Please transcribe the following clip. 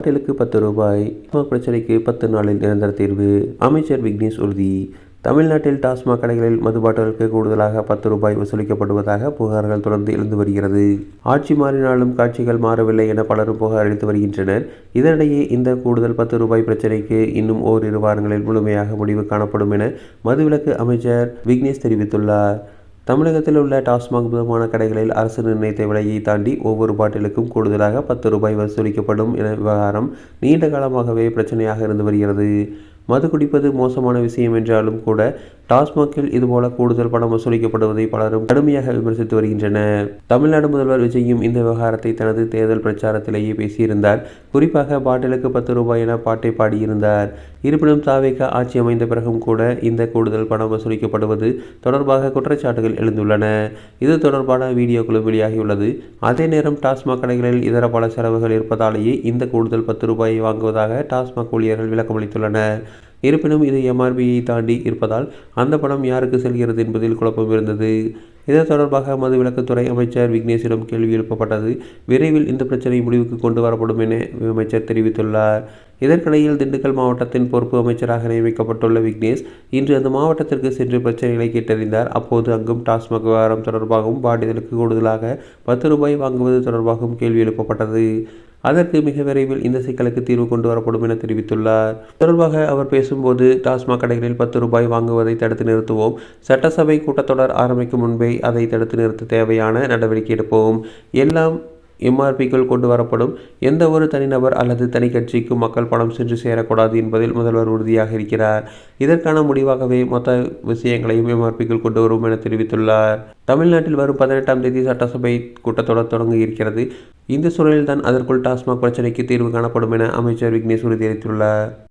பாட்டிலுக்கு ரூபாய் 10 பிரச்சனைக்கு 10 நாளில் நிரந்தர தீர்வு. அமைச்சர் விக்னேஷ் உறுதி. தமிழ்நாட்டில் டாஸ்மாக் கடைகளில் மது பாட்டிலுக்கு கூடுதலாக ரூபாய் வசூலிக்கப்படுவதாக புகார்கள் தொடர்ந்து எழுந்து வருகிறது. ஆட்சி மாறினாலும் காட்சிகள் மாறவில்லை என பலரும் புகார் அளித்து வருகின்றனர். இதனிடையே இந்த கூடுதல் ரூபாய் பிரச்சனைக்கு இன்னும் ஓரிரு வாரங்களில் முழுமையாக முடிவு காணப்படும் என மதுவிலக்கு அமைச்சர் விக்னேஷ் தெரிவித்துள்ளார். தமிழகத்தில் உள்ள டாஸ்மாக் மதுபான கடைகளில் அரசு நிர்ணயித்த விலையை தாண்டி ஒவ்வொரு பாட்டிலுக்கும் கூடுதலாக ரூபாய் வசூலிக்கப்படும் என விவகாரம் நீண்ட காலமாகவே பிரச்சனையாக இருந்து வருகிறது. மது குடிப்பது மோசமான விஷயம் என்றாலும் கூட டாஸ்மாகில் இதுபோல கூடுதல் பணம் வசூலிக்கப்படுவதை பலரும் கடுமையாக விமர்சித்து வருகின்றனர். தமிழ்நாடு முதல்வர் விஜயும் இந்த விவகாரத்தை தனது தேர்தல் பிரச்சாரத்திலேயே பேசியிருந்தார். குறிப்பாக பாட்டிலுக்கு ரூபாய் என பாட்டை பாடியிருந்தார். இருப்பினும் தாவேகா ஆட்சி அமைந்த பிறகும் கூட இந்த கூடுதல் பணம் வசூலிக்கப்படுவது தொடர்பாக குற்றச்சாட்டுகள் எழுந்துள்ளன. இது தொடர்பான வீடியோக்களும் வெளியாகியுள்ளது. அதே நேரம் டாஸ்மாக் கடைகளில் இதர பல செலவுகள் இருப்பதாலேயே இந்த கூடுதல் ரூபாயை வாங்குவதாக டாஸ்மாக் ஊழியர்கள் விளக்கமளித்துள்ளனர். இருப்பினும் இது எம்ஆர்பியை தாண்டி இருப்பதால் அந்த பணம் யாருக்கு செல்கிறது என்பதில் குழப்பம் இருந்தது. இது தொடர்பாக மதுவிலக்குத்துறை அமைச்சர் விக்னேஷிடம் கேள்வி எழுப்பப்பட்டது. விரைவில் இந்த பிரச்சனை முடிவுக்கு கொண்டு வரப்படும் என அமைச்சர் தெரிவித்துள்ளார். இதற்கிடையில் திண்டுக்கல் மாவட்டத்தின் பொறுப்பு அமைச்சராக நியமிக்கப்பட்டுள்ள விக்னேஷ் இன்று அந்த மாவட்டத்திற்கு சென்று பிரச்சனைகளை கேட்டறிந்தார். அப்போது அங்கும் டாஸ்மாக் விவகாரம் தொடர்பாகவும் பாட்டிலுக்கு கூடுதலாக ரூபாய் வாங்குவது தொடர்பாகவும் கேள்வி எழுப்பப்பட்டது. அதற்கு மிக விரைவில் இந்த சிக்கலுக்கு தீர்வு கொண்டு வரப்படும் என தெரிவித்துள்ளார். தொடர்பாக அவர் பேசும்போது டாஸ்மாக் கடைகளில் ரூபாய் வாங்குவதை தடுத்து நிறுத்துவோம். சட்டசபை கூட்டத்தொடர் ஆரம்பிக்கும் முன்பே அதை தடுத்து நிறுத்த தேவையான நடவடிக்கை எடுப்போம். எல்லாம் எம்ஆர்பிக்குள் கொண்டு வரப்படும். எந்த ஒரு தனிநபர் அல்லது தனி கட்சிக்கும் மக்கள் பணம் சென்று சேரக்கூடாது என்பதில் முதல்வர் உறுதியாக இருக்கிறார். இதற்கான முடிவாகவே மொத்த விஷயங்களையும் எம்ஆர்பிக்குள் கொண்டு வரும் என தெரிவித்துள்ளார். தமிழ்நாட்டில் வரும் 18ஆம் தேதி சட்டசபை கூட்டத்தொடர் தொடங்க இருக்கிறது. இந்த சூழலில்தான் அதற்குள் டாஸ்மாக் பிரச்சனைக்கு தீர்வு காணப்படும் என அமைச்சர் விக்னேஷ் உறுதியளித்துள்ளார்.